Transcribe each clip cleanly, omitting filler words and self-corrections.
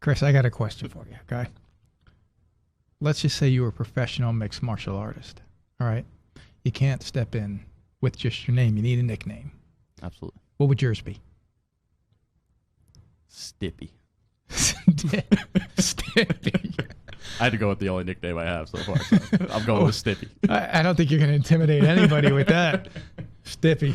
Chris, I got a question for you, okay? Let's just say you were a professional mixed martial artist, all right? You can't step in with just your name. You need a nickname. Absolutely. What would yours be? Stippy. Stippy. I had to go with the only nickname I have so far. So I'm going with Stippy. I don't think you're going to intimidate anybody with that. Stippy.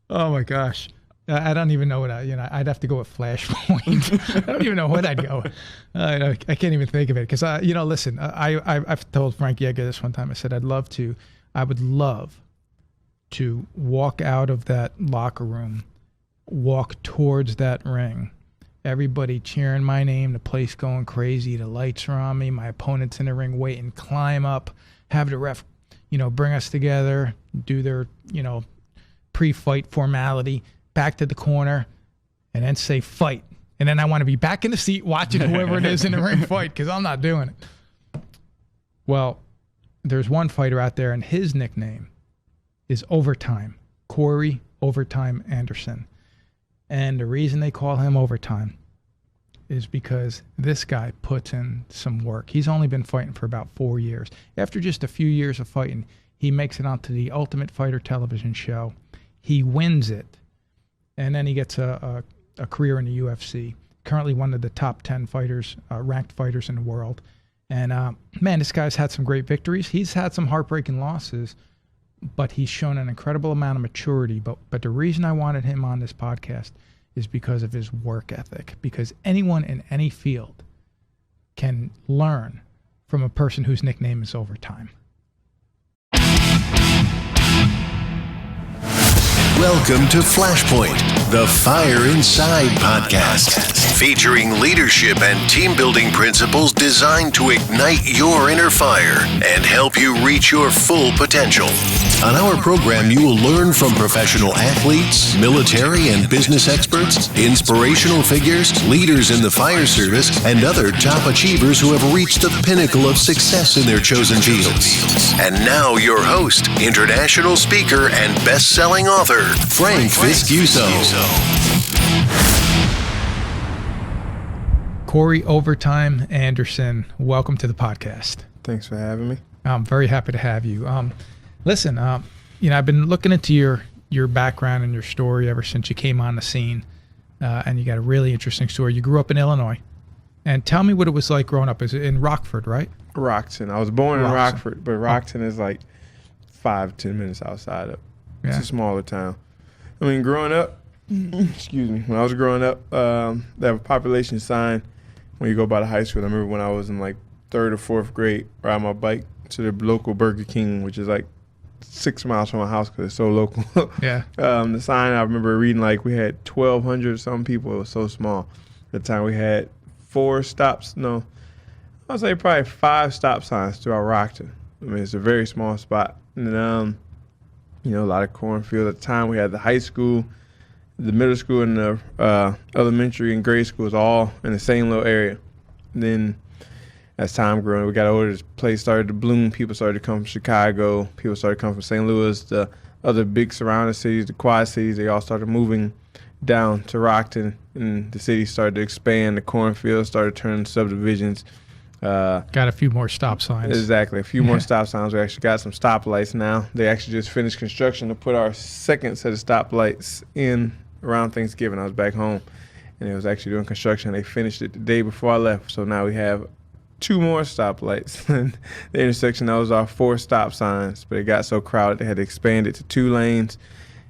Oh, my gosh. I don't even know what I'd have to go with Flashpoint. I don't even know what I'd go with. I can't even think of it because, listen, I've told Frank Yeager this one time. I said, I would love to walk out of that locker room, walk towards that ring, everybody cheering my name, the place going crazy, the lights are on me, my opponent's in the ring waiting, climb up, have the ref, bring us together, do their, pre-fight formality, back to the corner, and then say fight. And then I want to be back in the seat watching whoever it is in the ring fight because I'm not doing it. Well, there's one fighter out there, and his nickname is Overtime, Corey Overtime Anderson. And the reason they call him Overtime is because this guy puts in some work. He's only been fighting for about 4 years. After just a few years of fighting, he makes it onto the Ultimate Fighter television show. He wins it. And then he gets a career in the UFC. Currently one of the top 10 fighters, ranked fighters in the world. And, man, this guy's had some great victories. He's had some heartbreaking losses, but he's shown an incredible amount of maturity. But the reason I wanted him on this podcast is because of his work ethic. Because anyone in any field can learn from a person whose nickname is Overtime. Welcome to Flashpoint, the Fire Inside podcast, featuring leadership and team-building principles designed to ignite your inner fire and help you reach your full potential. On our program, you will learn from professional athletes, military and business experts, inspirational figures, leaders in the fire service, and other top achievers who have reached the pinnacle of success in their chosen fields. And now your host, international speaker and best-selling author, Frank Viscuso. Corey Overtime Anderson, welcome to the podcast. Thanks for having me. I'm very happy to have you. Listen, I've been looking into your background and your story ever since you came on the scene, and you got a really interesting story. You grew up in Illinois, and tell me what it was like growing up. Is it in Rockford, right? Rockton. I was born in Rockford, but Rockton is like 5-10 minutes outside of. It's a smaller town. I mean, growing up, excuse me, when I was growing up, they have a population sign when you go by the high school. I remember when I was in like 3rd or 4th grade, riding my bike to the local Burger King, which is like 6 miles from my house because it's so local. Yeah. The sign, I remember reading like we had 1,200 some people. It was so small. At the time we had 4 stops. No, I'll say probably 5 stop signs throughout Rockton. I mean, it's a very small spot. And a lot of cornfield. At the time, we had the high school, the middle school, and the elementary and grade schools all in the same little area. And then as time grew, we got older, this place started to bloom. People started to come from Chicago. People started to come from St. Louis. The other big surrounding cities, the Quad Cities, they all started moving down to Rockton. And the city started to expand. The cornfield started turning subdivisions. Got a few more stop signs. Exactly. A few more stop signs. We actually got some stoplights now. They actually just finished construction to put our second set of stoplights in around Thanksgiving. I was back home, and it was actually doing construction. They finished it the day before I left. So now we have 2 more stoplights. And the intersection, that was our 4 stop signs. But it got so crowded, they had to expand it to 2 lanes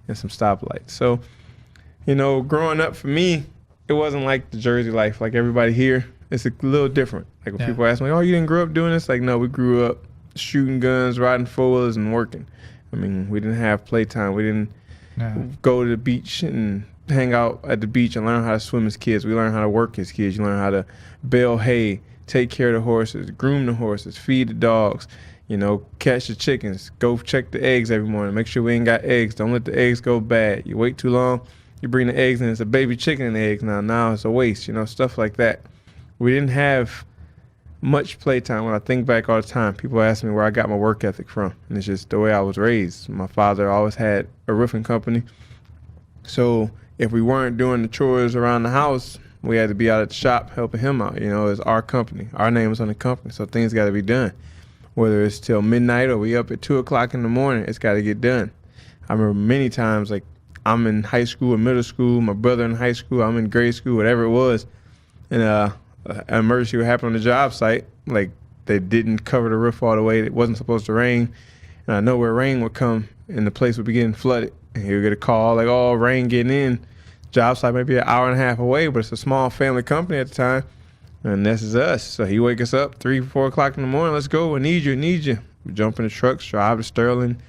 and some stoplights. So, growing up for me, it wasn't like the Jersey life. Like everybody here, it's a little different. Like when people ask me, oh, you didn't grow up doing this? Like, no, we grew up shooting guns, riding 4-wheelers, and working. I mean, we didn't have playtime. We didn't go to the beach and hang out at the beach and learn how to swim as kids. We learned how to work as kids. You learn how to bale hay, take care of the horses, groom the horses, feed the dogs, catch the chickens, go check the eggs every morning, make sure we ain't got eggs. Don't let the eggs go bad. You wait too long, you bring the eggs in, it's a baby chicken in the eggs now it's a waste, stuff like that. We didn't have much playtime. When I think back all the time, people ask me where I got my work ethic from, and it's just the way I was raised. My father always had a roofing company, so if we weren't doing the chores around the house, we had to be out at the shop helping him out. You know, it's our company. Our name is on the company, so things got to be done. Whether it's till midnight or we up at 2 o'clock in the morning, it's got to get done. I remember many times, like, I'm in high school or middle school, my brother in high school, I'm in grade school, whatever it was, and an emergency would happen on the job site. Like, they didn't cover the roof all the way. It wasn't supposed to rain. And I know where rain would come and the place would be getting flooded. And he would get a call like, oh, rain getting in. Job site might be an hour and a half away, but it's a small family company at the time. And this is us. So he wake us up 3, 4 o'clock in the morning. Let's go. I need you. We jump in the trucks, drive to Sterling,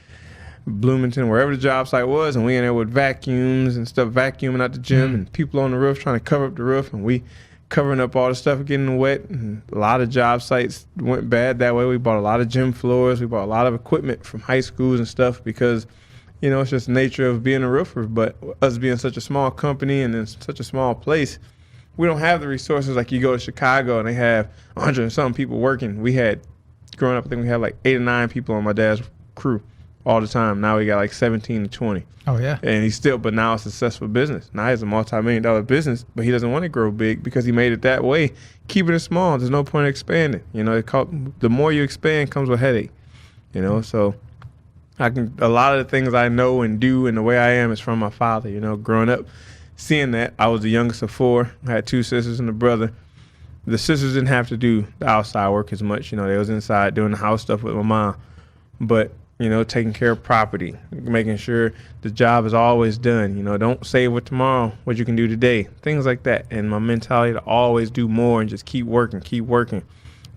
Bloomington, wherever the job site was. And we in there with vacuums and stuff, vacuuming out the gym and people on the roof trying to cover up the roof. And we covering up all the stuff getting wet. And a lot of job sites went bad that way. We bought a lot of gym floors. We bought a lot of equipment from high schools and stuff because, you know, it's just the nature of being a roofer. But us being such a small company and in such a small place, we don't have the resources like you go to Chicago and they have 100 and something people working. We had, growing up, I think we had like 8 or 9 people on my dad's crew all the time. Now we got like 17 to 20. Oh, yeah. And he's still, but now it's a successful business. Now he's a multi-million-dollar business, but he doesn't want to grow big because he made it that way. Keep it small. There's no point in expanding. You know, the more you expand comes with headache. You know, so a lot of the things I know and do and the way I am is from my father. You know, growing up, seeing that, I was the youngest of 4. I had 2 sisters and a brother. The sisters didn't have to do the outside work as much. You know, they was inside doing the house stuff with my mom. But, you know, taking care of property, making sure the job is always done. You know, don't save what tomorrow, what you can do today, things like that. And my mentality to always do more and just keep working.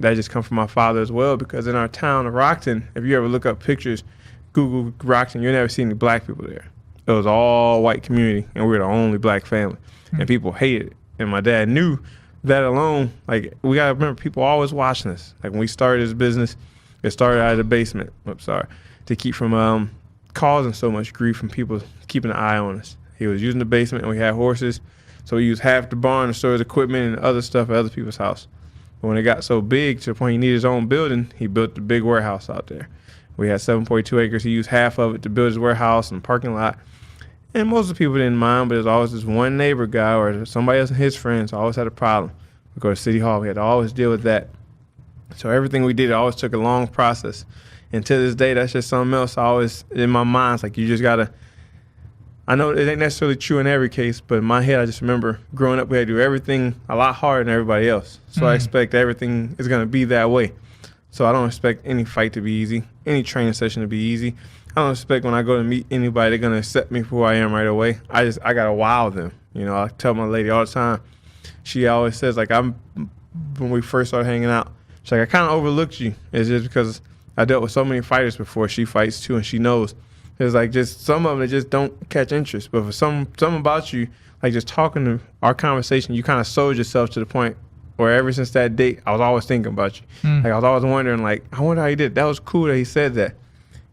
That just come from my father as well, because in our town of Rockton, if you ever look up pictures, Google Rockton, you'll never see any black people there. It was all white community, and we were the only black family. And people hated it. And my dad knew that alone. Like, we got to remember, people always watching us. Like, when we started this business, it started out of the basement. To keep from causing so much grief from people keeping an eye on us. He was using the basement, and we had horses, so he used half the barn to store his equipment and other stuff at other people's house. But when it got so big to the point he needed his own building, he built the big warehouse out there. We had 7.2 acres. He used half of it to build his warehouse and parking lot. And most of the people didn't mind, but there's always this one neighbor guy or somebody else and his friends always had a problem. We go to City Hall. We had to always deal with that. So everything we did always took a long process. And to this day, that's just something else I always, in my mind, it's like you just got to, I know it ain't necessarily true in every case, but in my head, I just remember growing up, we had to do everything a lot harder than everybody else. So I expect everything is going to be that way. So I don't expect any fight to be easy, any training session to be easy. I don't expect when I go to meet anybody, they're going to accept me for who I am right away. I got to wow them. You know, I tell my lady all the time, she always says, like, when we first started hanging out, she's like, I kind of overlooked you. It's just because I dealt with so many fighters before. She fights too, and she knows. It's like just some of them that just don't catch interest. But for something about you, like just talking to our conversation, you kind of sold yourself to the point where ever since that date, I was always thinking about you. Like I was always wondering, like, I wonder how he did. That was cool that he said that.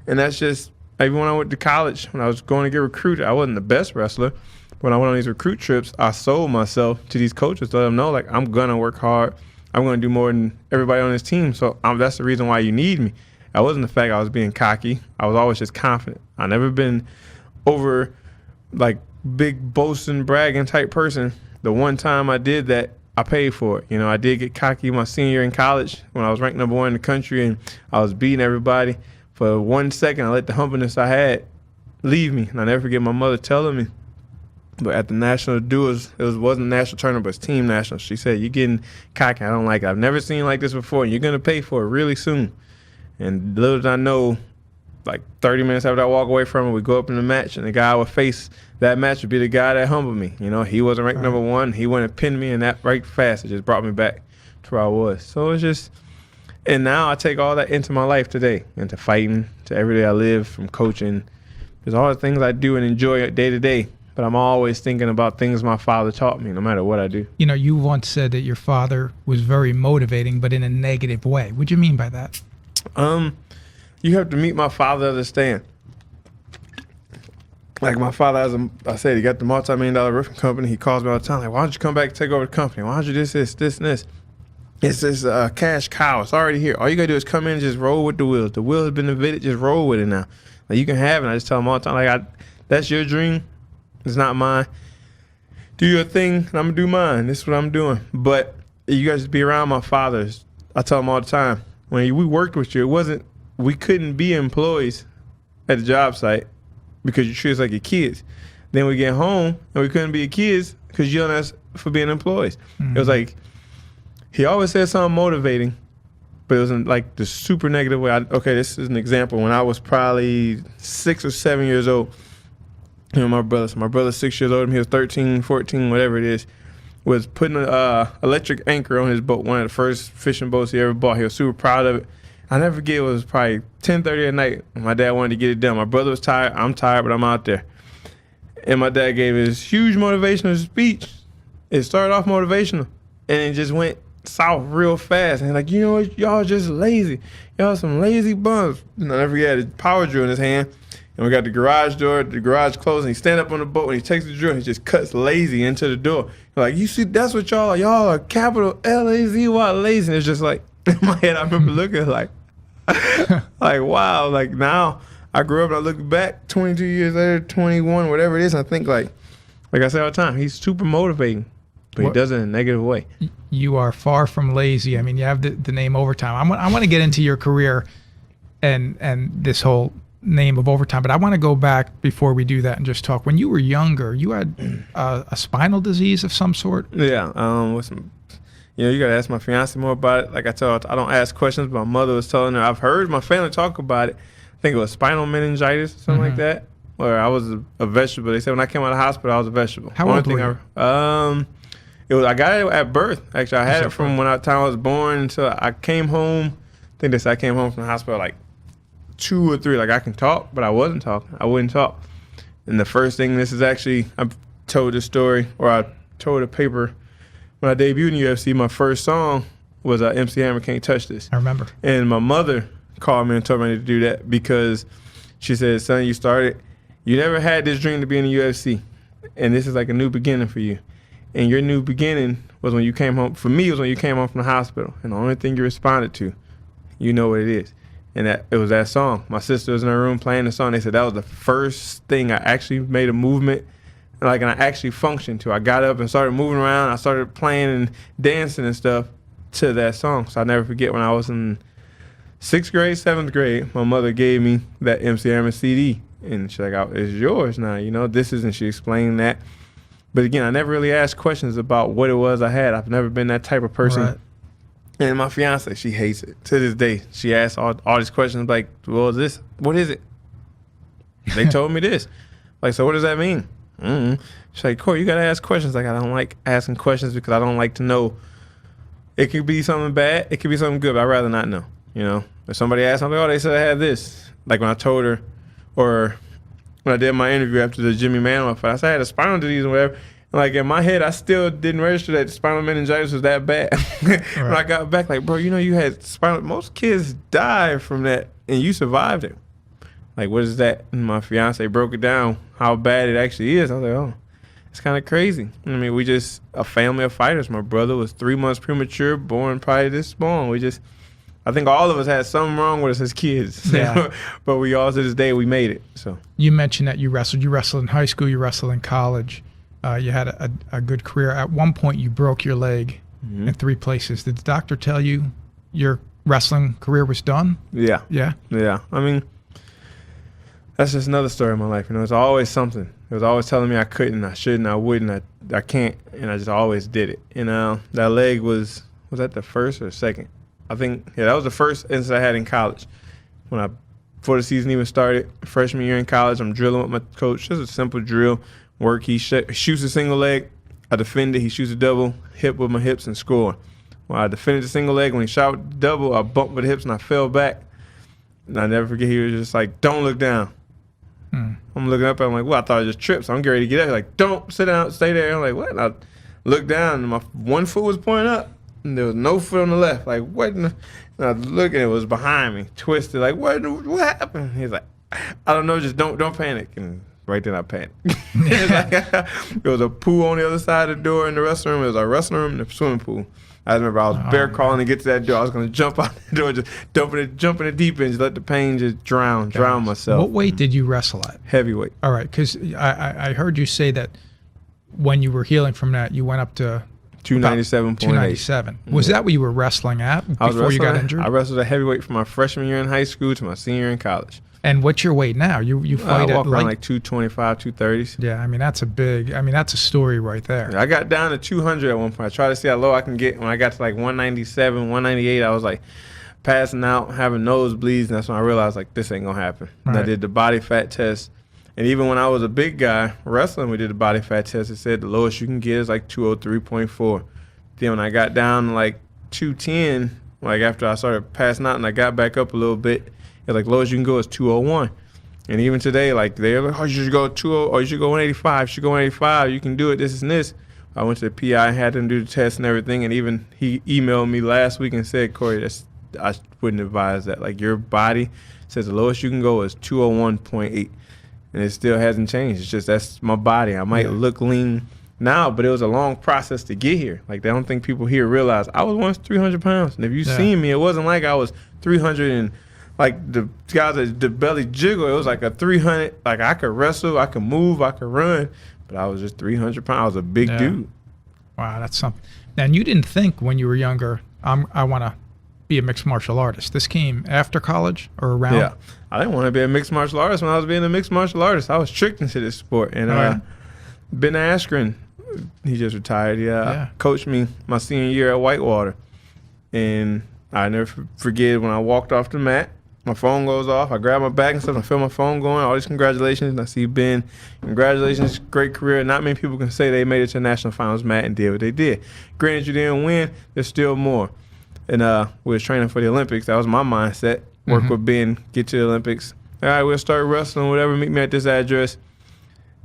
And that's just, even when I went to college, when I was going to get recruited, I wasn't the best wrestler. When I went on these recruit trips, I sold myself to these coaches to let them know, like, I'm going to work hard. I'm going to do more than everybody on this team. So that's the reason why you need me. That wasn't the fact I was being cocky. I was always just confident. I never been over, like, big boasting, bragging type person. The one time I did that, I paid for it. You know, I did get cocky my senior year in college when I was ranked number 1 in the country and I was beating everybody. For 1 second, I let the humbleness I had leave me. And I never forget my mother telling me, but at the national duels, wasn't national tournament, but it's team national. She said, "You're getting cocky. I don't like it. I've never seen you like this before, and you're going to pay for it really soon." And little did I know, like 30 minutes after I walk away from it, we go up in the match, and the guy I would face that match would be the guy that humbled me. You know, he wasn't ranked number 1. He went and pinned me, and that right fast, it just brought me back to where I was. So it's just, and now I take all that into my life today, into fighting, to every day I live, from coaching. There's all the things I do and enjoy day to day. But I'm always thinking about things my father taught me, no matter what I do. You know, you once said that your father was very motivating, but in a negative way. What do you mean by that? You have to meet my father to understand. Like, my father, I said, he got the multi-million-dollar roofing company. He calls me all the time, like, why don't you come back and take over the company? Why don't you this, and this? It's this cash cow. It's already here. All you got to do is come in and just roll with the wheels. The wheel has been invented. Just roll with it now. Like, you can have it. And I just tell him all the time, like, that's your dream. It's not mine. do your thing, and I'm going to do mine. This is what I'm doing. But you guys be around my fathers. I tell them all the time, when we worked with you, we couldn't be employees at the job site because you treat us like your kids. Then we get home, and we couldn't be your kids because you yelling at us for being employees. It was like, he always said something motivating, but it was in like the super negative way. This is an example. When I was probably 6 or 7 years old, my brother's 6 years older than me. He was 13, 14, whatever it is, was putting an electric anchor on his boat, one of the first fishing boats he ever bought. He was super proud of it. I never forget, it was probably 10:30 at night. My dad wanted to get it done. My brother was tired. I'm tired, but I'm out there. And my dad gave his huge motivational speech. It started off motivational, and it just went south real fast. And like, you know what? Y'all just lazy. Y'all some lazy bums. And I never forget, he had a power drill in his hand. And we got the garage door, the garage closed, and he stand up on the boat, and he takes the drill, and he just cuts lazy into the door. Like, you see, that's what y'all are. Y'all are capital L-A-Z-Y, lazy. And it's just like, in my head, I remember looking like, like, wow. Like, now I grew up and I look back 22 years later, 21, whatever it is, and I think like I say all the time, he's super motivating, but he does it in a negative way. You are far from lazy. I mean, you have the name Overtime. I want to get into your career and this whole name of Overtime, but I want to go back before we do that and just talk. When you were younger, you had a spinal disease of some sort? Yeah. You got to ask my fiance more about it. Like I told her, I don't ask questions, but my mother was telling her, I've heard my family talk about it. I think it was spinal meningitis or something like that, where I was a vegetable. They said when I came out of the hospital, I was a vegetable. How old were you? I got it at birth. Actually, I had it from time I was born until I came home. I think they said I came home from the hospital like 2 or 3. Like, I can talk, but I wasn't talking. I wouldn't talk. And the first thing, I told this story, or I told a paper when I debuted in UFC. My first song was MC Hammer, Can't Touch This. I remember. And my mother called me and told me to do that because she said, son, you never had this dream to be in the UFC. And this is like a new beginning for you. And your new beginning was when you came home. For me, it was when you came home from the hospital. And the only thing you responded to, you know what it is. And it was that song. My sister was in her room playing the song. They said that was the first thing I actually made a movement, and I actually functioned to. I got up and started moving around. I started playing and dancing and stuff to that song. So I never forget when I was in 6th grade, 7th grade, my mother gave me that MC Hammer CD. And she's like, it's yours now, this isn't, she explained that. But again, I never really asked questions about what it was I had. I've never been that type of person. Right. And my fiance, she hates it. To this day, she asks all these questions like, well, what is it? They told me this. Like, so what does that mean? She's like, Corey, you got to ask questions. Like, I don't like asking questions because I don't like to know. It could be something bad. It could be something good, but I'd rather not know. If somebody asks something, they said I had this. Like when I told her, or when I did my interview after the Jimmy Manuel fight, I said I had a spinal disease or whatever. Like, in my head, I still didn't register that spinal meningitis was that bad. When I got back, like, bro, you had spinal. Most kids die from that, and you survived it. Like, what is that? And my fiance broke it down, how bad it actually is. I was like, oh, it's kind of crazy. I mean, we just a family of fighters. My brother was 3 months premature, born probably this small. I think all of us had something wrong with us as kids. Yeah. But we all, to this day, we made it. So you mentioned that you wrestled. You wrestled in high school. You wrestled in college. You had a good career. At one point, you broke your leg in 3 places. Did the doctor tell you your wrestling career was done? Yeah. Yeah? Yeah. I mean, that's just another story in my life. It's always something. It was always telling me I couldn't, I shouldn't, I wouldn't, I can't, and I just always did it. That leg was that the first or second? I think, that was the first incident I had in college. Before the season even started, freshman year in college, I'm drilling with my coach. Just a simple drill. Work, he shoots a single leg, I defend it, he shoots a double, hit with my hips and score. When I defended the single leg, when he shot the double, I bumped with the hips and I fell back. And I never forget, he was just like, don't look down. I'm looking up, and I'm like, well, I thought I just tripped, so I'm getting ready to get up. He's like, don't, sit down, stay there. I'm like, what? And I looked down, and my one foot was pointing up, and there was no foot on the left. Like, what? And I looked, and it was behind me, twisted. Like, what happened? He's like, I don't know, just don't panic. And right then I panicked. There was a pool on the other side of the door in the restroom. It was a wrestling room and a swimming pool. I remember I was bear crawling to get to that door. I was going to jump out the door, just jump in the deep end, just let the pain just drown myself. What weight did you wrestle at? Heavyweight. All right, because I heard you say that when you were healing from that, you went up to 297.8. 297. Was that what you were wrestling at before you got injured? I wrestled at heavyweight from my freshman year in high school to my senior year in college. And what's your weight now? You fight I walk at around like 225, 230s. Yeah, I mean, that's a story right there. I got down to 200 at one point. I tried to see how low I can get. When I got to like 197, 198, I was like passing out, having nosebleeds, and that's when I realized like this ain't gonna happen. And I did the body fat test. And even when I was a big guy wrestling, we did the body fat test. It said the lowest you can get is like 203.4. Then when I got down to like 210, like after I started passing out and I got back up a little bit, it's like lowest you can go is 201. And even today, like they're like, oh, you should go 20, or you should go 185. You should go 185. You can do it. This and this. I went to the PI, had them do the test and everything, and even he emailed me last week and said, Corey, I wouldn't advise that. Like your body says the lowest you can go is 201.8, and it still hasn't changed. It's just that's my body. I might look lean now, but it was a long process to get here. Like I don't think people here realize I was once 300 pounds, and if you seen me, it wasn't like I was 300 and like the guys that the belly jiggle. It was like a 300. Like I could wrestle, I could move, I could run, but I was just 300 pounds. I was a big dude. Wow, that's something. And you didn't think when you were younger, I want to be a mixed martial artist. This came after college or around? Yeah, I didn't want to be a mixed martial artist when I was being a mixed martial artist. I was tricked into this sport. And Ben Askren, he just retired. Coached me my senior year at Whitewater. And I never forget when I walked off the mat, my phone goes off. I grab my bag and stuff. I feel my phone going. All these congratulations. And I see Ben. Congratulations, great career. Not many people can say they made it to the national finals, Matt, and did what they did. Granted, you didn't win. There's still more. And we was training for the Olympics. That was my mindset. Work with Ben, get to the Olympics. All right, we'll start wrestling, whatever. Meet me at this address.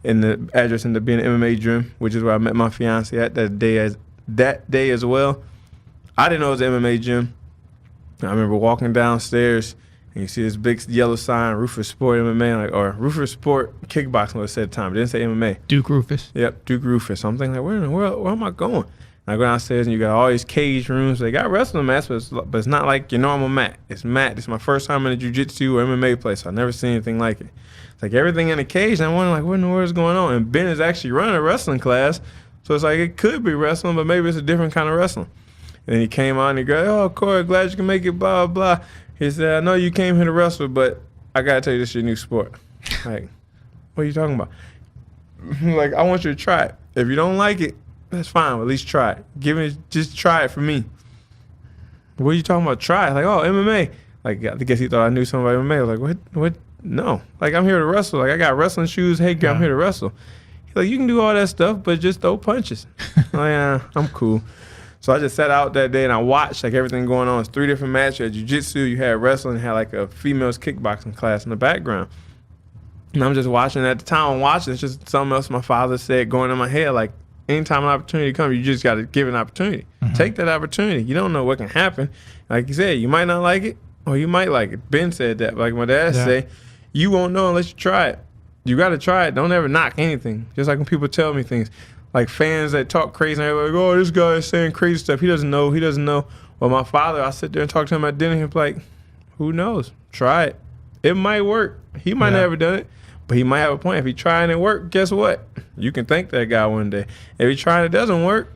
And the address ended up being an MMA gym, which is where I met my fiance at that day as well. I didn't know it was an MMA gym. I remember walking downstairs, and you see this big yellow sign, Rockford Sport MMA, or Rockford Sport Kickboxing, what it said at the time. It didn't say MMA. Duke Rufus. Yep, Duke Rufus. So I'm thinking, like, where in the world, where am I going? And I go downstairs, and you got all these cage rooms. They got wrestling mats, but it's not like your normal mat. It's mat. It's my first time in a jiu-jitsu or MMA place. I've never seen anything like it. It's like everything in the cage, and I'm wondering, like, what in the world is going on? And Ben is actually running a wrestling class, so it's like it could be wrestling, but maybe it's a different kind of wrestling. And then he came on and he goes, oh, Corey, glad you can make it, blah, blah. He said, I know you came here to wrestle, but I got to tell you, this is your new sport. Like, what are you talking about? Like, I want you to try it. If you don't like it, that's fine, but at least try it. Just try it for me. What are you talking about? Try it. Like, oh, MMA. Like, I guess he thought I knew something about MMA. I was like, what? No. Like, I'm here to wrestle. Like, I got wrestling shoes. Hey, girl, I'm here to wrestle. He's like, you can do all that stuff, but just throw punches. Like, I'm cool. So I just sat out that day and I watched like everything going on. It's 3 different matches. You had jiu-jitsu, you had wrestling, you had like a females kickboxing class in the background. And I'm just watching. At the time I'm watching, it's just something else my father said going in my head. Like, anytime an opportunity comes, you just got to give an opportunity. Take that opportunity. You don't know what can happen. Like you said, you might not like it or you might like it. Ben said that. Like my dad say, you won't know unless you try it. You got to try it. Don't ever knock anything. Just like when people tell me things. Like fans that talk crazy and they're like, oh, this guy is saying crazy stuff. He doesn't know. Well, my father, I sit there and talk to him at dinner. He's like, who knows? Try it. It might work. He might not have done it, but he might have a point. If he tried and it worked, guess what? You can thank that guy one day. If he tried and it doesn't work,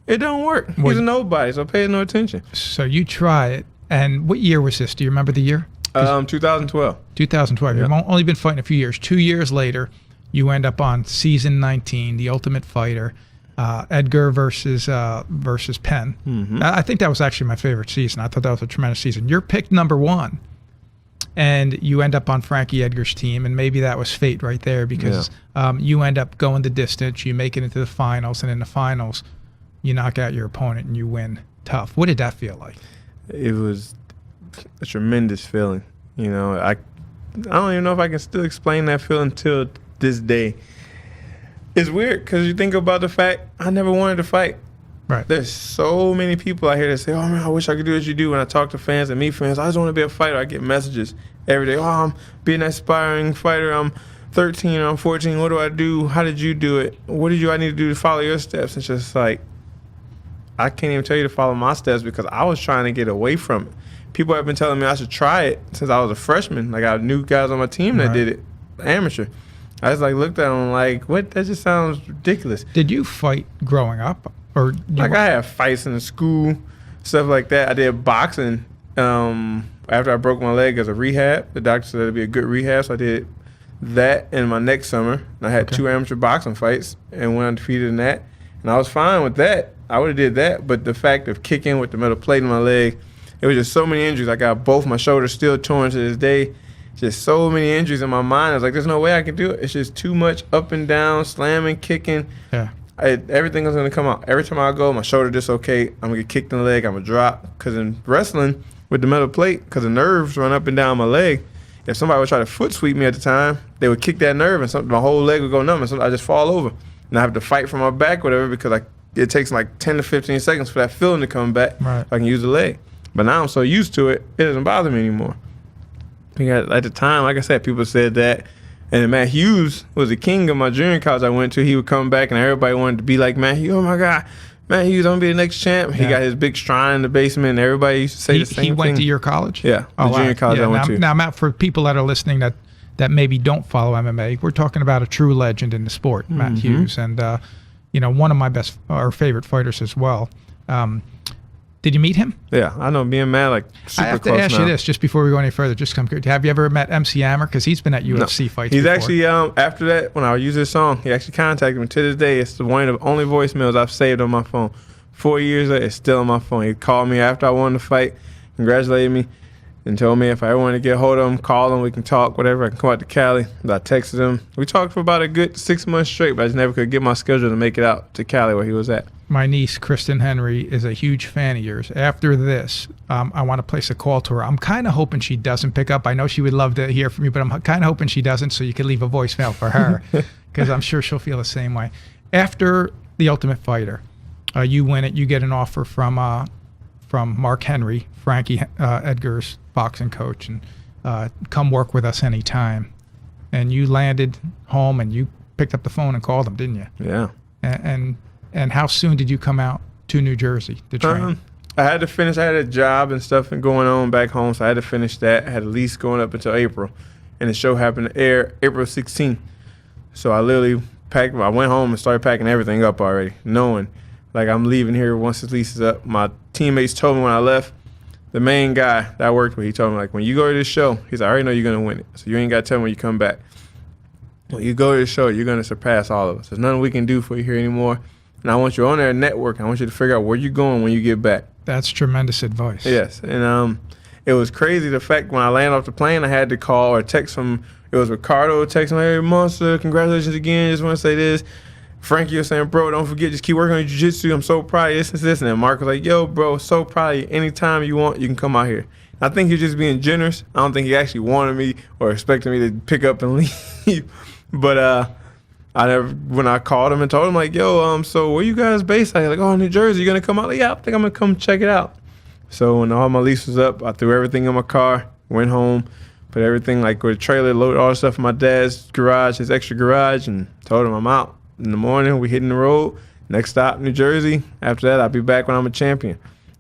it don't work. He's a nobody, so pay no attention. So you try it. And what year was this? Do you remember the year? 2012. 2012. You've only been fighting a few years. 2 years later, you end up on season 19, The Ultimate Fighter, Edgar versus Penn. I think that was actually my favorite season. I thought that was a tremendous season. You're picked number 1, and you end up on Frankie Edgar's team, and maybe that was fate right there because you end up going the distance, you make it into the finals, and in the finals, you knock out your opponent and you win tough. What did that feel like? It was a tremendous feeling. You know, I don't even know if I can still explain that feeling till this day. It's weird because you think about the fact I never wanted to fight. Right. There's so many people out here that say, oh man, I wish I could do what you do. When I talk to fans and meet fans, I just want to be a fighter. I get messages every day. Oh, I'm being an aspiring fighter. I'm 13 or I'm 14. What do I do? How did you do it? What did I need to do to follow your steps? It's just like, I can't even tell you to follow my steps because I was trying to get away from it. People have been telling me I should try it since I was a freshman. Like I knew guys on my team that did it, amateur. I just like looked at him like, what? That just sounds ridiculous. Did you fight growing up, or Like I had fights in the school, stuff like that. I did boxing after I broke my leg as a rehab. The doctor said it'd be a good rehab, so I did that in my next summer. I had 2 amateur boxing fights and went undefeated in that, and I was fine with that. I would have did that, but the fact of kicking with the metal plate in my leg, it was just so many injuries. I got both my shoulders still torn to this day. Just so many injuries in my mind. I was like, there's no way I can do it. It's just too much up and down, slamming, kicking. Yeah. Everything was going to come out. Every time I go, my shoulder dislocate. I'm going to get kicked in the leg. I'm going to drop. Because in wrestling with the metal plate, because the nerves run up and down my leg, if somebody would try to foot sweep me at the time, they would kick that nerve and my whole leg would go numb. And I just fall over. And I have to fight for my back, whatever, because it takes like 10 to 15 seconds for that feeling to come back. Right. So I can use the leg. But now I'm so used to it, it doesn't bother me anymore. At the time, like I said, people said that. And then Matt Hughes was the king of my junior college I went to. He would come back and everybody wanted to be like Matt Hughes. Oh my God, Matt Hughes, I'm going to be the next champ. Yeah. He got his big shrine in the basement and everybody used to say the same thing. He went to your college? Yeah, the junior college I went to. Now, Matt, for people that are listening that maybe don't follow MMA, we're talking about a true legend in the sport, Matt Hughes, and one of my best or favorite fighters as well. Did you meet him? Yeah, I know. Me and Matt like super close now. I have to ask you this just before we go any further. Just come. Have you ever met MC Hammer? Because he's been at UFC fights. He's before. actually after that when I use this song, he actually contacted me to this day. It's one of the only voicemails I've saved on my phone. 4 years later, it's still on my phone. He called me after I won the fight, congratulated me, and told me if I ever want to get a hold of him, call him, we can talk, whatever. I can come out to Cali. I texted him. We talked for about a good 6 months straight, but I just never could get my schedule to make it out to Cali where he was at. My niece, Kristen Henry, is a huge fan of yours. After this, I want to place a call to her. I'm kind of hoping she doesn't pick up. I know she would love to hear from you, but I'm kind of hoping she doesn't, so you could leave a voicemail for her, because I'm sure she'll feel the same way. After The Ultimate Fighter, you win it. You get an offer from Mark Henry, Frankie Edgar's boxing coach, and come work with us anytime. And you landed home, and you picked up the phone and called him, didn't you? Yeah. And how soon did you come out to New Jersey to train? I had to finish. I had a job and stuff and going on back home, so I had to finish that. I had a lease going up until April, and the show happened to air April 16th. So I literally packed. I went home and started packing everything up already, knowing like I'm leaving here once the lease is up. My teammates told me when I left. The main guy that I worked with, he told me like, when you go to this show, he said, I already know you're gonna win it, so you ain't gotta tell me when you come back. When you go to the show, you're gonna surpass all of us. There's nothing we can do for you here anymore. And I want you on there network. I want you to figure out where you're going when you get back. That's tremendous advice. Yes. And it was crazy the fact when I landed off the plane, I had to call or text from, it was Ricardo texting me, hey, Monster, congratulations again. Just want to say this. Frankie was saying, bro, don't forget, just keep working on jiu-jitsu. I'm so proud of this. And then Mark was like, yo, bro, so proud of you. Anytime you want, you can come out here. I think he's just being generous. I don't think he actually wanted me or expected me to pick up and leave. But when I called him and told him, like, yo, so where you guys based? I was like, oh, New Jersey. You going to come out? Like, yeah, I think I'm going to come check it out. So when all my lease was up, I threw everything in my car, went home, put everything, like with a trailer, loaded all the stuff in my dad's garage, his extra garage, and told him I'm out. In the morning, we hitting the road. Next stop, New Jersey. After that, I'll be back when I'm a champion.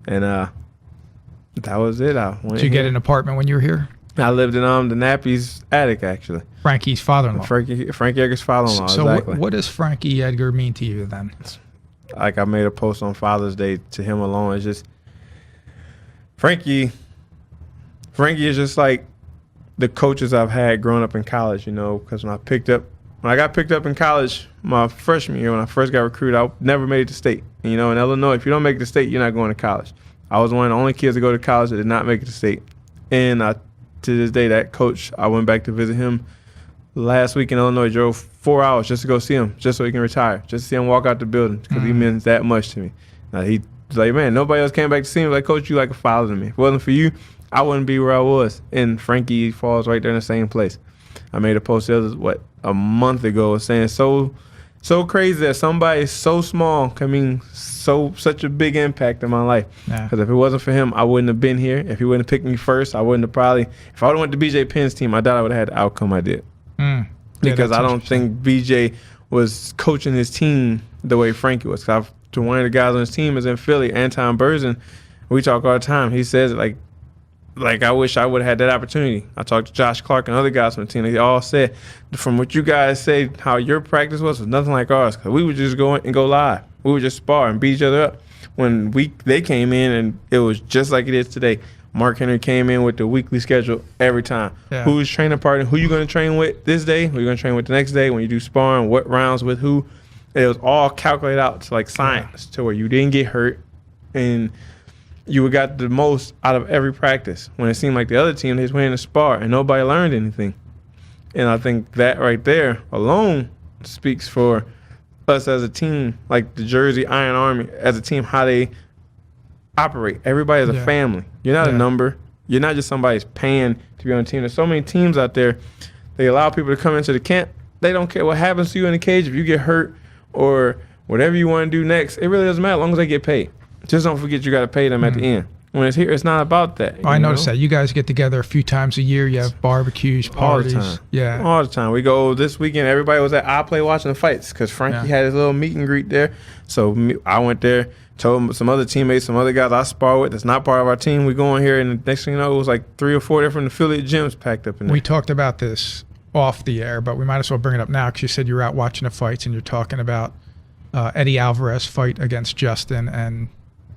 And that was it. Did you get an apartment when you were here? I lived in the Nappy's attic, actually. Frankie's father-in-law. Frankie Edgar's father-in-law, so exactly. What does Frankie Edgar mean to you then? Like I made a post on Father's Day to him alone. It's just Frankie is just like the coaches I've had growing up in college, you know, because when I got picked up in college my freshman year, when I first got recruited, I never made it to state. And, you know, in Illinois, if you don't make it to state, you're not going to college. I was one of the only kids to go to college that did not make it to state. And to this day, that coach, I went back to visit him last week in Illinois, drove 4 hours just to go see him, just so he can retire, just to see him walk out the building, because he meant that much to me. He was like, man, nobody else came back to see him. Like, coach, you like a father to me. If it wasn't for you, I wouldn't be where I was. And Frankie falls right there in the same place. I made a post a month ago saying so crazy that somebody so small can mean such a big impact in my life. Because if it wasn't for him, I wouldn't have been here. If he wouldn't have picked me first, I wouldn't have probably. If I would have went to BJ Penn's team, I doubt I would have had the outcome I did. Because I don't think BJ was coaching his team the way Frankie was. Cause one of the guys on his team is in Philly, Anton Berzin. We talk all the time. He says like like, I wish I would have had that opportunity. I talked to Josh Clark and other guys from the team. They all said, from what you guys say, how your practice was nothing like ours. Cause we would just go in and go live. We would just spar and beat each other up. When they came in, and it was just like it is today. Mark Henry came in with the weekly schedule every time. Yeah. Who's training partner? Who you going to train with this day? Who you going to train with the next day? When you do sparring, what rounds with who? It was all calculated out to like science, to where you didn't get hurt, and you got the most out of every practice. When it seemed like the other team, they was winning the spar and nobody learned anything. And I think that right there alone speaks for us as a team, like the Jersey Iron Army as a team, how they operate. Everybody is a family. You're not a number. You're not just somebody's paying to be on a team. There's so many teams out there. They allow people to come into the camp. They don't care what happens to you in the cage. If you get hurt or whatever you want to do next, it really doesn't matter as long as they get paid. Just don't forget you got to pay them at the end. When it's here, it's not about that. I noticed that. You guys get together a few times a year. You have barbecues, parties. All the time. Yeah. All the time. We go this weekend. Everybody was at iPlay watching the fights because Frankie had his little meet and greet there. So I went there, told some other teammates, some other guys I spar with that's not part of our team. We go in here, and the next thing you know, it was like 3 or 4 different affiliate gyms packed up in there. We talked about this off the air, but we might as well bring it up now because you said you were out watching the fights and you're talking about Eddie Alvarez fight against Justin. And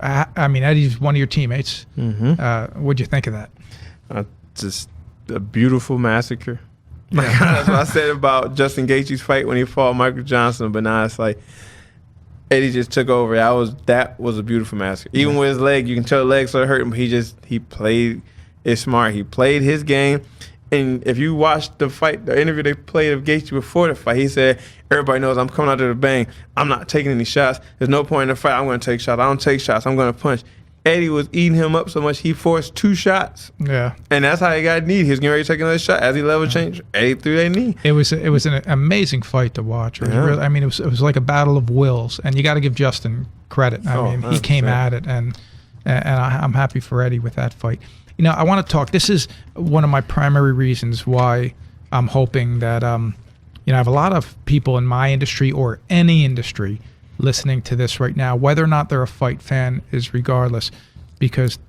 I mean, Eddie's one of your teammates. Mm-hmm. What'd you think of that? Just a beautiful massacre. That's what I said about Justin Gaethje's fight when he fought Michael Johnson, but now it's like Eddie just took over. That was a beautiful massacre. Even with his leg, you can tell the legs started hurting, but he played it smart. He played his game. And if you watch the fight, the interview they played of Gaethje before the fight, he said, everybody knows I'm coming out there to bang. I'm not taking any shots. There's no point in the fight. I'm going to take shots. I don't take shots. I'm going to punch. Eddie was eating him up so much he forced 2 shots. Yeah. And that's how he got knee. He was getting ready to take another shot. As he level changed, Eddie threw that knee. It was an amazing fight to watch. It was really, I mean, it was like a battle of wills. And you got to give Justin credit. I mean, 100%. He came at it, and I'm happy for Eddie with that fight. You know, I want to talk. This is one of my primary reasons why I'm hoping that, I have a lot of people in my industry or any industry listening to this right now, whether or not they're a fight fan is regardless, because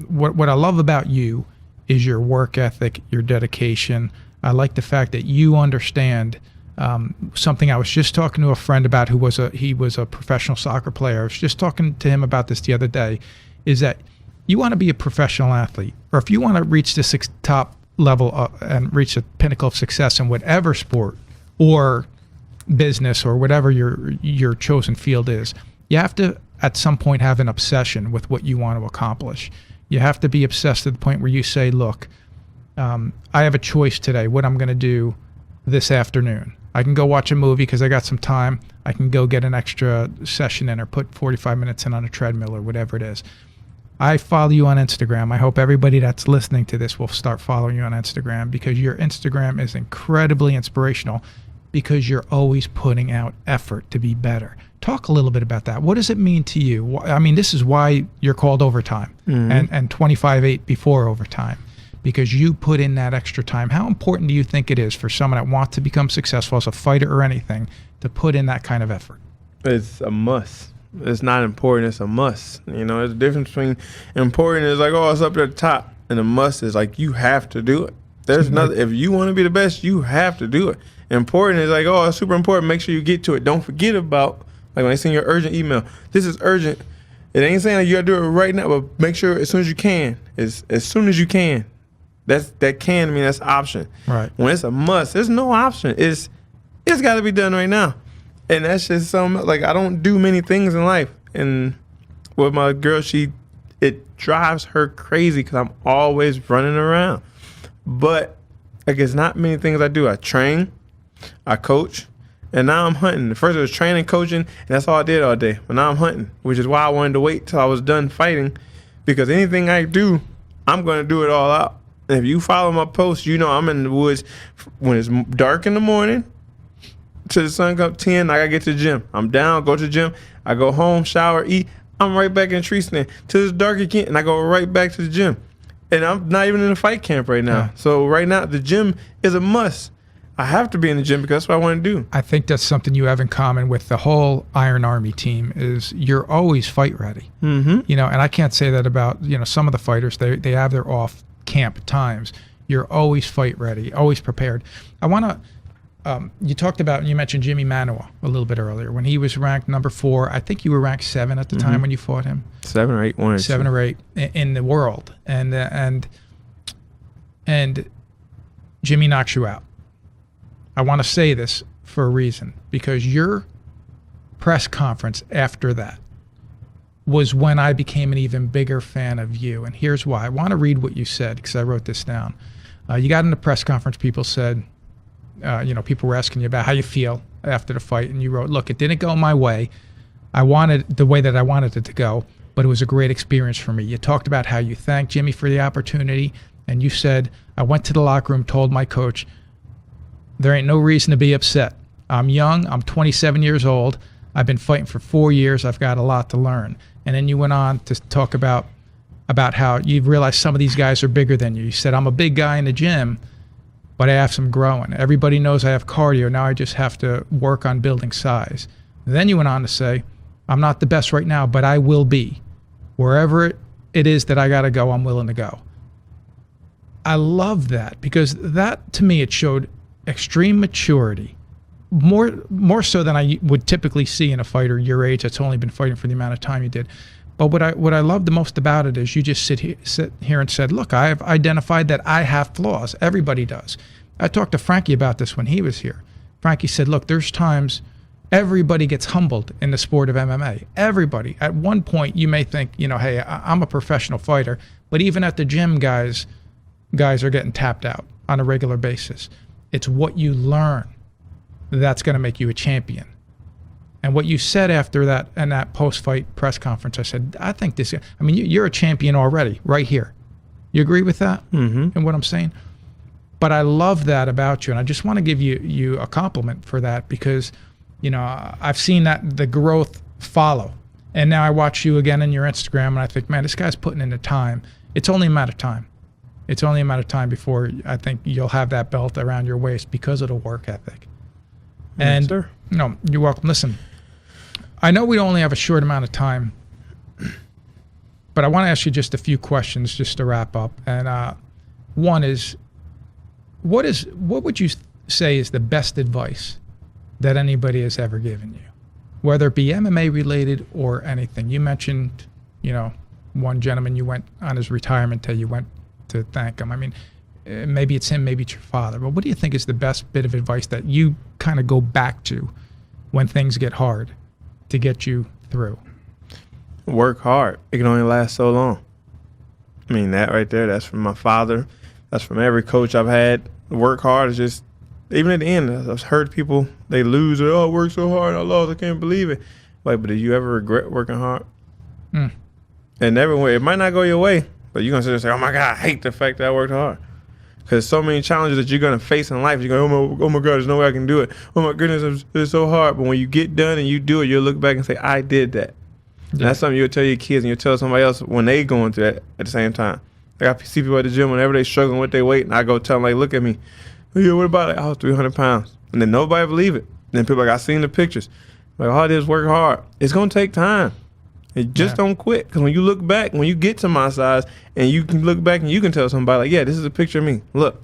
what I love about you is your work ethic, your dedication. I like the fact that you understand something I was just talking to a friend about he was a professional soccer player. I was just talking to him about this the other day, is that you want to be a professional athlete, or if you want to reach the top level and reach the pinnacle of success in whatever sport or business or whatever your chosen field is, you have to at some point have an obsession with what you want to accomplish. You have to be obsessed to the point where you say, look, I have a choice today what I'm going to do this afternoon. I can go watch a movie because I got some time. I can go get an extra session in or put 45 minutes in on a treadmill or whatever it is. I follow you on Instagram. I hope everybody that's listening to this will start following you on Instagram, because your Instagram is incredibly inspirational, because you're always putting out effort to be better. Talk a little bit about that. What does it mean to you? I mean, this is why you're called overtime and 25-8 before overtime, because you put in that extra time. How important do you think it is for someone that wants to become successful as a fighter or anything to put in that kind of effort? It's a must. It's not important. It's a must. You know, there's a difference between important is like, oh, it's up at the top, and a must is like, you have to do it. There's nothing. If you want to be the best, you have to do it. Important is like, oh, it's super important. Make sure you get to it. Don't forget about, like, when they send you an urgent email, this is urgent. It ain't saying like you got to do it right now, but make sure as soon as you can. As soon as you can. That can mean that's option. Right. When it's a must, there's no option. It's got to be done right now. And that's just something, like, I don't do many things in life. And with my girl, it drives her crazy because I'm always running around. But, like, it's not many things I do. I train, I coach, and now I'm hunting. First it was training, coaching, and that's all I did all day. But now I'm hunting, which is why I wanted to wait till I was done fighting, because anything I do, I'm going to do it all out. And if you follow my posts, you know I'm in the woods when it's dark in the morning to the sun comes 10, I got to get to the gym. I'm down, go to the gym. I go home, shower, eat. I'm right back in the tree stand till it's dark again, and I go right back to the gym. And I'm not even in a fight camp right now. Yeah. So right now, the gym is a must. I have to be in the gym because that's what I want to do. I think that's something you have in common with the whole Iron Army team is you're always fight ready. Mm-hmm. You know, and I can't say that about, some of the fighters. They have their off camp times, you're always fight ready, always prepared. I want to. You talked about, you mentioned Jimmy Manuel a little bit earlier. When he was ranked number 4, I think you were ranked 7 at the time when you fought him. 7 or 8, one or 7 two. or 8 in the world, and Jimmy knocks you out. I want to say this for a reason, because your press conference after that was when I became an even bigger fan of you, and here's why. I want to read what you said because I wrote this down. You got in the press conference. People said. People were asking you about how you feel after the fight, and you wrote, look, it didn't go my way. I wanted the way that I wanted it to go, but it was a great experience for me. You talked about how you thanked Jimmy for the opportunity, and you said, I went to the locker room, told my coach, there ain't no reason to be upset. I'm young. I'm 27 years old. I've been fighting for 4 years. I've got a lot to learn. And then you went on to talk about how you've realized some of these guys are bigger than you. You said, I'm a big guy in the gym, but I have some growing. Everybody knows I have cardio. Now I just have to work on building size. And then you went on to say, I'm not the best right now, but I will be. Wherever it is that I got to go, I'm willing to go. I love that, because that, to me, it showed extreme maturity, more so than I would typically see in a fighter your age that's only been fighting for the amount of time you did. But what I love the most about it is you just sit here and said, look, I have identified that I have flaws. Everybody does. I talked to Frankie about this when he was here. Frankie said, look, there's times everybody gets humbled in the sport of MMA. Everybody. At one point, you may think, hey, I'm a professional fighter. But even at the gym, guys are getting tapped out on a regular basis. It's what you learn that's going to make you a champion. And what you said after that and that post-fight press conference, I said, I think this. I mean, you're a champion already, right here. You agree with that? Mm-hmm. And what I'm saying? But I love that about you, and I just want to give you a compliment for that, because, I've seen that the growth follow, and now I watch you again on your Instagram, and I think, man, this guy's putting in the time. It's only a matter of time. It's only a matter of time before I think you'll have that belt around your waist because of the work ethic. And Yes, sir. No, you're welcome. Listen. I know we only have a short amount of time, but I want to ask you just a few questions just to wrap up. And one is, what would you say is the best advice that anybody has ever given you, whether it be MMA related or anything? You mentioned, one gentleman you went on his retirement day, you went to thank him. I mean, maybe it's him, maybe it's your father, but what do you think is the best bit of advice that you kind of go back to when things get hard to get you through? Work hard. It can only last so long. I mean, that right there, that's from my father. That's from every coach I've had. Work hard is just, even at the end, I've heard people, they lose. I worked so hard, I lost, I can't believe it. Like, but do you ever regret working hard? And it might not go your way, but you're going to sit there and say, oh my God, I hate the fact that I worked hard. Because so many challenges that you're going to face in life, you're going, oh my God, there's no way I can do it. Oh my goodness, it's so hard. But when you get done and you do it, you'll look back and say, I did that. Yeah. And that's something you'll tell your kids, and you'll tell somebody else when they going through that at the same time. Like, I see people at the gym whenever they struggling with their weight, and I go tell them, like, look at me. Yeah, what about it? I was 300 pounds. And then nobody believe it. And then people like, I seen the pictures. Like, all it is work hard. It's going to take time. And just don't quit. Because when you look back, when you get to my size, and you can look back and you can tell somebody, like, yeah, this is a picture of me. Look.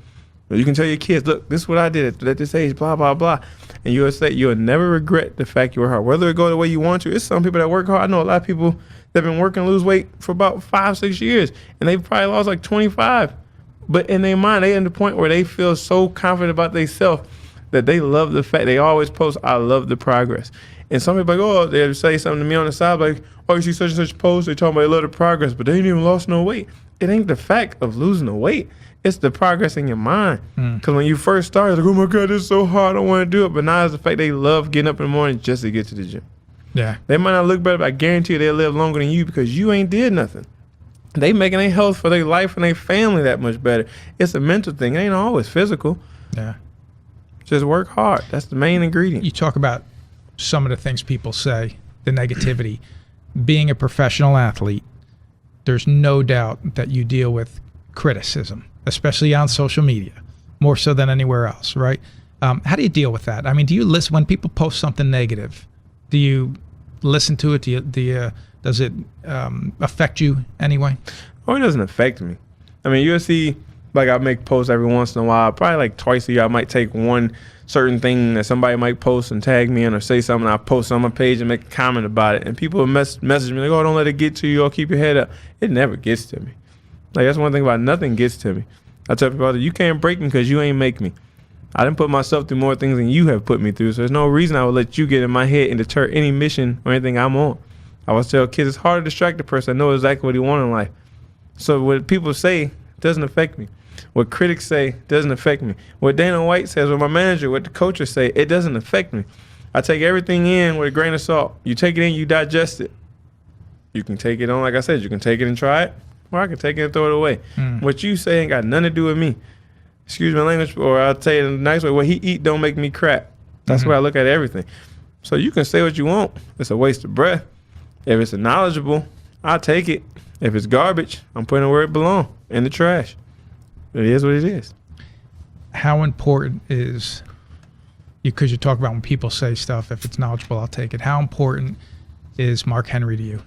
Or you can tell your kids, look, this is what I did at this age, blah, blah, blah. And you'll say, you'll never regret the fact you work hard. Whether it go the way you want to. It's some people that work hard. I know a lot of people that have been working lose weight for about 5-6 years. And they've probably lost like 25. But in their mind, they at the point where they feel so confident about themselves that they love the fact. They always post, I love the progress. And some people like, oh, they'll say something to me on the side, like, oh, you see such and such post, they talking about they love the progress, but they ain't even lost no weight. It ain't the fact of losing the weight. It's the progress in your mind. Because when you first started, like, oh my God, this is so hard, I don't want to do it. But now it's the fact they love getting up in the morning just to get to the gym. Yeah. They might not look better, but I guarantee you they'll live longer than you because you ain't did nothing. They making their health for their life and their family that much better. It's a mental thing. It ain't always physical. Yeah. Just work hard. That's the main ingredient. You talk about some of the things people say, the negativity. Being a professional athlete, there's no doubt that you deal with criticism, especially on social media, more so than anywhere else, right? How do you deal with that? I mean, do you listen when people post something negative? Do you listen to it? Does it affect you anyway? Oh, it doesn't affect me. I mean, you'll see, like, I make posts every once in a while. Probably like twice a year, I might take one certain thing that somebody might post and tag me in or say something. I post on my page and make a comment about it. And people will message me like, oh, don't let it get to you or keep your head up. It never gets to me. Like, that's one thing about nothing gets to me. I tell people, you can't break me because you ain't make me. I didn't put myself through more things than you have put me through. So there's no reason I would let you get in my head and deter any mission or anything I'm on. I always tell kids it's hard to distract a person that knows exactly what he wants in life. So what people say doesn't affect me. What critics say doesn't affect me. What Dana White says, what my manager, what the coaches say, it doesn't affect me. I take everything in with a grain of salt. You take it in, you digest it. You can take it on, like I said, you can take it and try it, or I can take it and throw it away. What you say ain't got nothing to do with me. Excuse my language, or I'll tell you in a nice way, what he eat don't make me crap. That's why I look at everything. So you can say what you want. It's a waste of breath. If it's knowledgeable, I'll take it. If it's garbage, I'm putting it where it belongs, in the trash. It is what it is. How important is, because you talk about when people say stuff, if it's knowledgeable, I'll take it. How important is Mark Henry to you?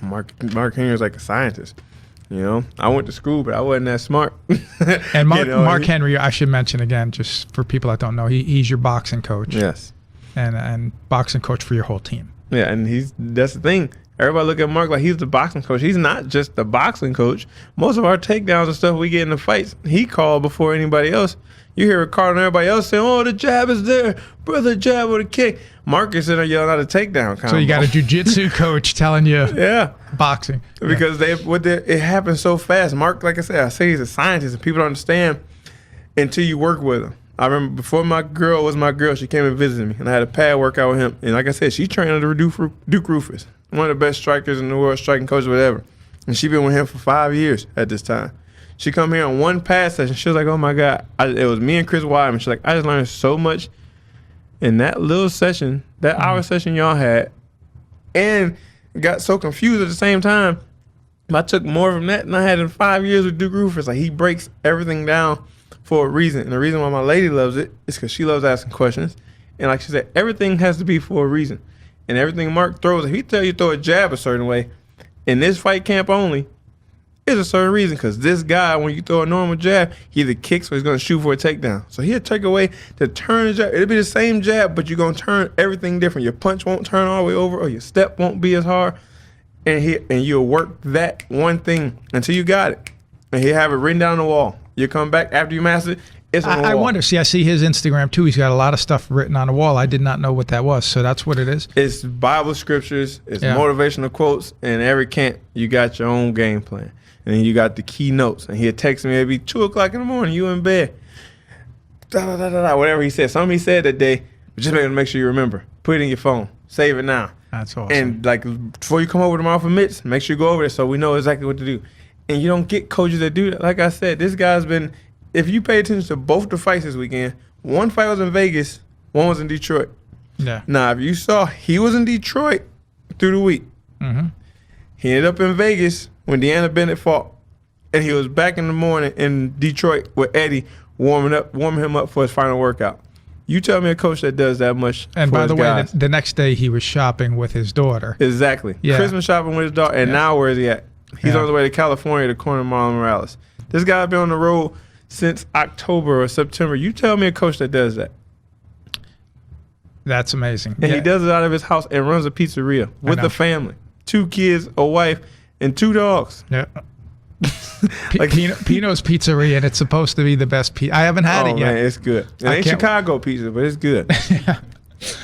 Mark Henry is like a scientist. You know, I went to school, but I wasn't that smart. And Mark Henry, I should mention again, just for people that don't know, he's your boxing coach. Yes. And boxing coach for your whole team. Yeah, and that's the thing. Everybody look at Mark like he's the boxing coach. He's not just the boxing coach. Most of our takedowns and stuff we get in the fights, he called before anybody else. You hear Ricardo and everybody else saying, oh, the jab is there. Brother, jab or the kick. Mark is sitting there yelling out a takedown combo. So you got a jiu-jitsu coach telling you boxing. Because it happens so fast. Mark, like I say he's a scientist, and people don't understand until you work with him. I remember before my girl was my girl, she came and visited me, and I had a pad workout with him. And like I said, she trained under Duke Rufus, one of the best strikers in the world, striking coach, whatever. And she been with him for 5 years at this time. She come here on one pad session. She was like, oh, my God. It was me and Chris Wyman. She's like, I just learned so much in that little session, that hour session y'all had, and got so confused at the same time. I took more from that than I had in 5 years with Duke Rufus. Like, he breaks everything down for a reason. And the reason why my lady loves it is because she loves asking questions. And like she said, everything has to be for a reason. And everything Mark throws, if he tell you throw a jab a certain way, in this fight camp only, there's a certain reason. Because this guy, when you throw a normal jab, he either kicks or he's going to shoot for a takedown. So he'll take away to turn the jab. It'll be the same jab, but you're going to turn everything different. Your punch won't turn all the way over, or your step won't be as hard. And you'll work that one thing until you got it. And he'll have it written down on the wall. You come back after you master it, it's on the wall. I wonder, see, I see his Instagram too. He's got a lot of stuff written on the wall. I did not know what that was. So that's what it is? It's Bible scriptures, it's motivational quotes, and every camp, you got your own game plan. And then you got the key notes. And he'll text me, it'll be 2 o'clock in the morning, you in bed. Whatever he said. Something he said that day, just make sure you remember. Put it in your phone. Save it now. That's awesome. And like before you come over tomorrow for mitts, make sure you go over there so we know exactly what to do. And you don't get coaches that do that. Like I said, this guy's been, if you pay attention to both the fights this weekend, one fight was in Vegas, one was in Detroit. Yeah. Now, if you saw, he was in Detroit through the week. Mm-hmm. He ended up in Vegas when Deanna Bennett fought. And he was back in the morning in Detroit with Eddie warming him up for his final workout. You tell me a coach that does that much. And by the way, guys. the next day he was shopping with his daughter. Exactly. Yeah. Christmas shopping with his daughter. And now where is he at? He's on his way to California to corner Marlon Morales. This guy's been on the road since October or September. You tell me a coach that does that. That's amazing. And he does it out of his house and runs a pizzeria with the family. 2 kids, a wife, and 2 dogs. Yeah. Like Pino's Pizzeria, and it's supposed to be the best pizza. I haven't had it yet. Man, it's good. It ain't Chicago pizza, but it's good. Yeah.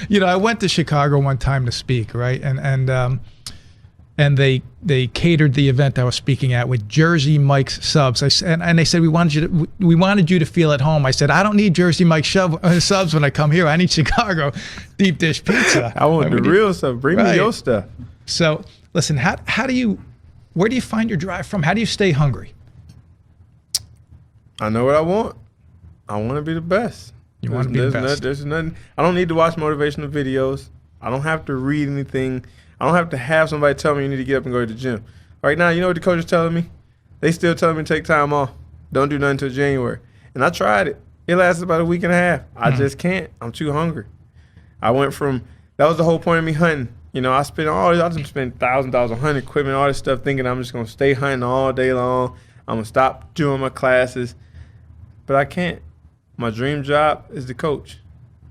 You know, I went to Chicago one time to speak, right? And they catered the event I was speaking at with Jersey Mike's subs. And they said we wanted you to feel at home. I said I don't need Jersey Mike's subs when I come here. I need Chicago deep dish pizza. I want the real stuff. Bring me your stuff. So listen, where do you find your drive from? How do you stay hungry? I know what I want. I want to be the best. You want to be the best. There's nothing. I don't need to watch motivational videos. I don't have to read anything. I don't have to have somebody tell me you need to get up and go to the gym. Right now, you know what the coach is telling me? They still telling me to take time off. Don't do nothing until January. And I tried it. It lasted about a week and a half. I just can't. I'm too hungry. I went from, that was the whole point of me hunting. You know, I just spend $1,000 on hunting equipment, all this stuff, thinking I'm just gonna stay hunting all day long. I'm gonna stop doing my classes, but I can't. My dream job is the coach.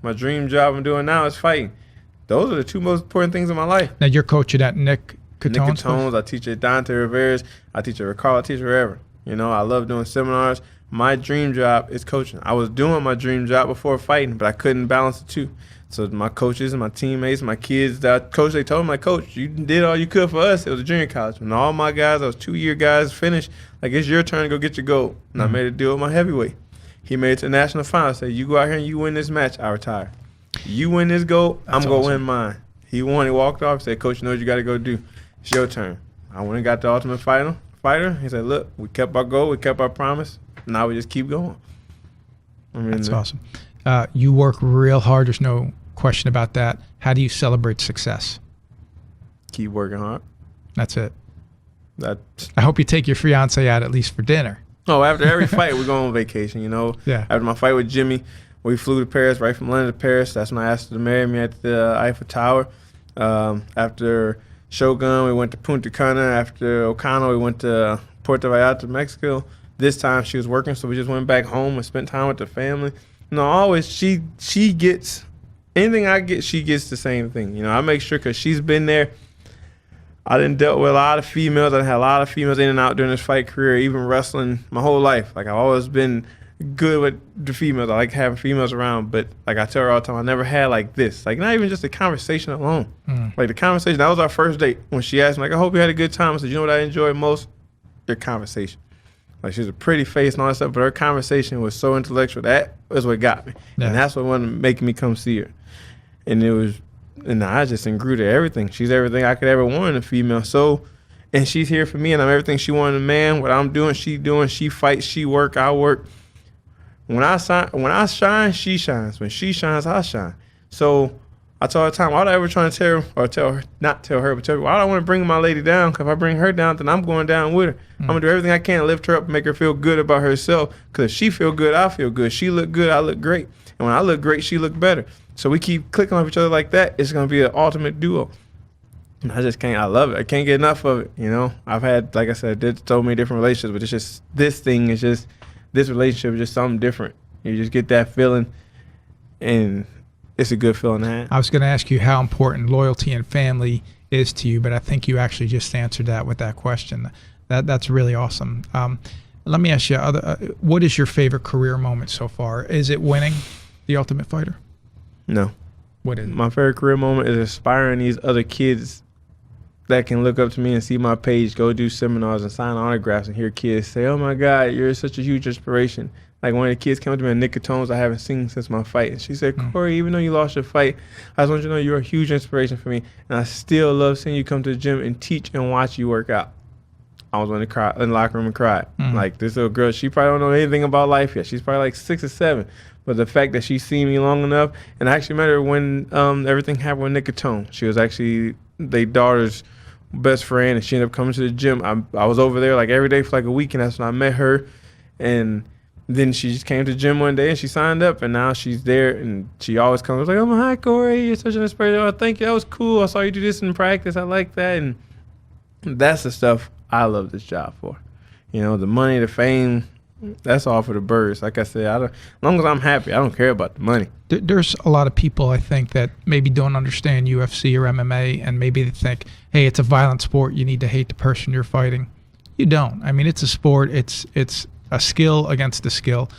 My dream job I'm doing now is fighting. Those are the two most important things in my life. Now you're coaching at Nick Catone's. I teach at Dante Rivera's. I teach at Ricardo. I teach wherever. You know, I love doing seminars. My dream job is coaching. I was doing my dream job before fighting, but I couldn't balance the two. So my coaches and my teammates, my kids that I coach, they told me, like, Coach, you did all you could for us. It was a junior college. When all my guys, those 2-year guys, finished, like, it's your turn to go get your gold. And I made a deal with my heavyweight. He made it to the national final. I said, you go out here and you win this match, I retire. You win this gold, I'm going to win mine. He won. He walked off, said, Coach, you know what you got to go do. It's your turn. I went and got the Ultimate Fighter. He said, look, we kept our goal. We kept our promise. Now we just keep going. That's awesome. You work real hard. There's no question about that. How do you celebrate success? Keep working hard. That's it. I hope you take your fiance out at least for dinner. Oh, after every fight, we go on vacation, you know. Yeah. After my fight with Jimmy, we flew to Paris, right from London to Paris. That's when I asked her to marry me at the Eiffel Tower. After Shogun, we went to Punta Cana. After Ocano, we went to Puerto Vallarta, Mexico. This time she was working, so we just went back home and spent time with the family. You know, always she gets anything I get, she gets the same thing. You know, I make sure because she's been there. I done dealt with a lot of females. I had a lot of females in and out during this fight career, even wrestling my whole life. Like, I've always been good with the females. I like having females around, but like I tell her all the time, I never had like this. Like, not even just the conversation alone. Like, the conversation, that was our first date. When she asked me, like, I hope you had a good time. I said, you know what I enjoyed most? Your conversation. Like, she was a pretty face and all that stuff, but her conversation was so intellectual. That was what got me. Yeah. And that's what wanted to make me come see her. And I just grew to everything. She's everything I could ever want in a female. So, and she's here for me, and I'm everything she wanted in a man. What I'm doing, she doing. She fights, she work, I work. When I shine, she shines. When she shines, I shine. So I told her all the time, why do I ever try to tell her, but tell her, why do I want to bring my lady down? Because if I bring her down, then I'm going down with her. I'm going to do everything I can to lift her up and make her feel good about herself. Because if she feel good, I feel good. She look good, I look great. And when I look great, she look better. So we keep clicking off each other like that. It's going to be an ultimate duo. And I just can't. I love it. I can't get enough of it. You know, I've had, like I said, so many different relationships, but it's just this relationship is just something different. You just get that feeling, and it's a good feeling to have. I was going to ask you how important loyalty and family is to you, but I think you actually just answered that with that question. That's really awesome. Let me ask you, what is your favorite career moment so far? Is it winning the Ultimate Fighter? No. What is it? My favorite career moment is inspiring these other kids that can look up to me and see my page, go do seminars and sign autographs and hear kids say, oh my God, you're such a huge inspiration. Like, one of the kids came up to me in Nick Catone's I haven't seen since my fight. And she said, Corey, even though you lost your fight, I just want you to know you're a huge inspiration for me. And I still love seeing you come to the gym and teach and watch you work out. I was going to cry in the locker room and cried. Like, this little girl, she probably don't know anything about life yet. She's probably like 6 or 7. But the fact that she's seen me long enough, and I actually met her when everything happened with Nick Catone. She was actually their daughter's best friend, and she ended up coming to the gym. I was over there like every day for like a week, and that's when I met her. And then she just came to the gym one day, and she signed up, and now she's there, and she always comes like, oh, my, hi, Corey, you're such an inspiration. Oh, thank you. That was cool. I saw you do this in practice. I like that. And that's the stuff I love this job for. You know, the money, the fame, that's all for the birds. Like I said, as long as I'm happy, I don't care about the money. There's a lot of people, I think, that maybe don't understand UFC or MMA, and maybe they think, hey, it's a violent sport. You need to hate the person you're fighting. You don't. I mean, it's a sport. It's a skill against a skill.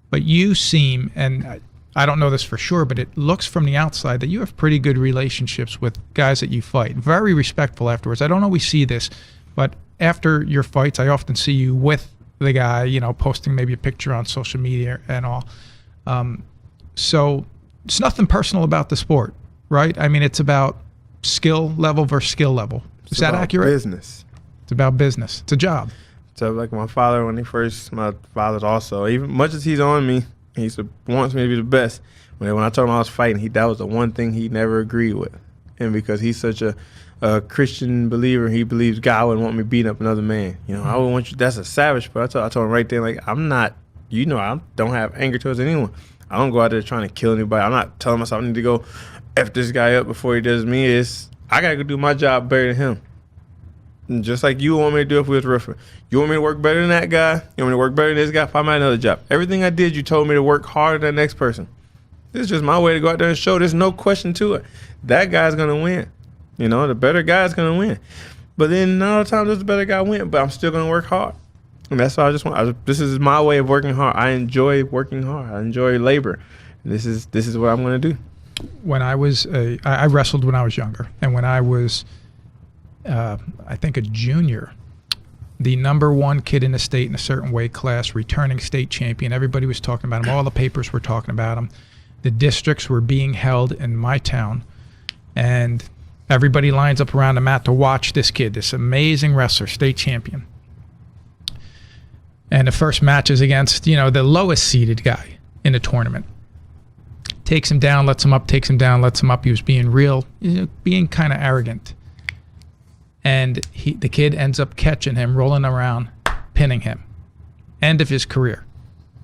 But you seem, and I don't know this for sure, but it looks from the outside that you have pretty good relationships with guys that you fight. Very respectful afterwards. I don't always see this, but after your fights, I often see you with the guy, you know, posting maybe a picture on social media and all. So it's nothing personal about the sport, right? I mean, it's about skill level versus skill level. Is that accurate? Business. It's about business. It's a job. So like my father, my father's also, even much as he's on me, he wants me to be the best. When I told him I was fighting, that was the one thing he never agreed with. And because he's such a Christian believer, he believes God wouldn't want me beating up another man. You know, I wouldn't want you, that's a savage. But I told him right there, like, I'm not, you know, I don't have anger towards anyone. I don't go out there trying to kill anybody. I'm not telling myself I need to go F this guy up before he does me. I got to go do my job better than him. And just like you want me to do if we was rougher. You want me to work better than that guy? You want me to work better than this guy? Find me another job. Everything I did, you told me to work harder than the next person. This is just my way to go out there and show. There's no question to it. That guy's going to win. You know, the better guy's going to win. But then none of the time does the better guy win, but I'm still going to work hard. And that's why I just want, this is my way of working hard. I enjoy working hard. I enjoy labor. This is what I'm going to do. When I was, I wrestled when I was younger. And when I was, I think a junior, the #1 kid in the state in a certain weight class, returning state champion, everybody was talking about him. All the papers were talking about him. The districts were being held in my town. And everybody lines up around the mat to watch this kid, this amazing wrestler, state champion. And the first match is against, you know, the lowest seeded guy in the tournament. Takes him down, lets him up, takes him down, lets him up. He was being real, you know, being kind of arrogant. And the kid ends up catching him, rolling around, pinning him. End of his career,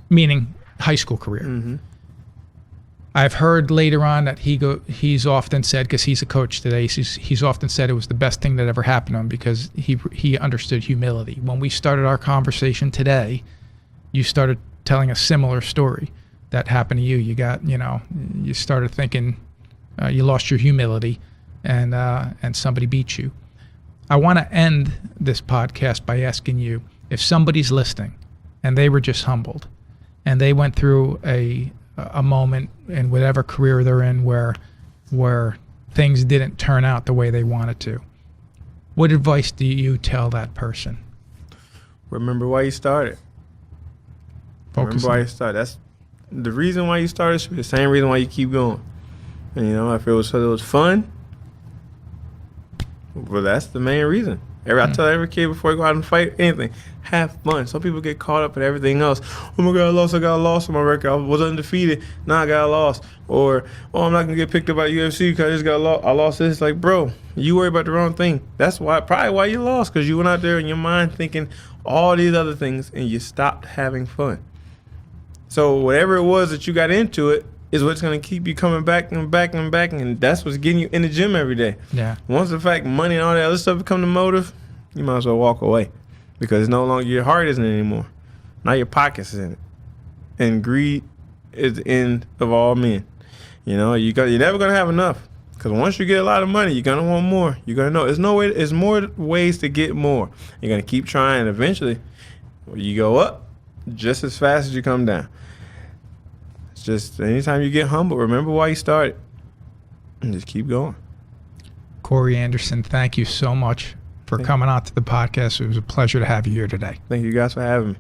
meaning high school career. Mm-hmm. I've heard later on that he's often said, because he's a coach today, he's often said it was the best thing that ever happened to him because he understood humility. When we started our conversation today, you started telling a similar story that happened to you. You got, you know, you started thinking you lost your humility and somebody beat you. I want to end this podcast by asking you, if somebody's listening and they were just humbled and they went through a moment in whatever career they're in where things didn't turn out the way they wanted to, what advice do you tell that person? Remember why you started. Remember why you started. That's the reason why you started should be the same reason why you keep going. And you know, if it was fun, well, that's the main reason. I tell every kid before you go out and fight anything, have fun. Some people get caught up in everything else. Oh my God, I got a loss on my record. I was undefeated. Now I got a loss. Or, oh, I'm not going to get picked up by UFC because I just got a loss. I lost this. Like, bro, you worry about the wrong thing. That's probably why you lost, because you went out there in your mind thinking all these other things and you stopped having fun. So whatever it was that you got into it is what's going to keep you coming back and back and back, and that's what's getting you in the gym every day. Yeah. Once the fact money and all that other stuff become the motive, you might as well walk away, because it's no longer your heart isn't it anymore. Now your pockets is in it, and greed is the end of all men. You know, you're never going to have enough, because once you get a lot of money, you're going to want more. You're going to know there's more ways to get more. You're going to keep trying, and eventually you go up just as fast as you come down. Just anytime you get humble, remember why you started and just keep going. Corey Anderson, thank you so much for coming on to the podcast. It was a pleasure to have you here today. Thank you guys for having me.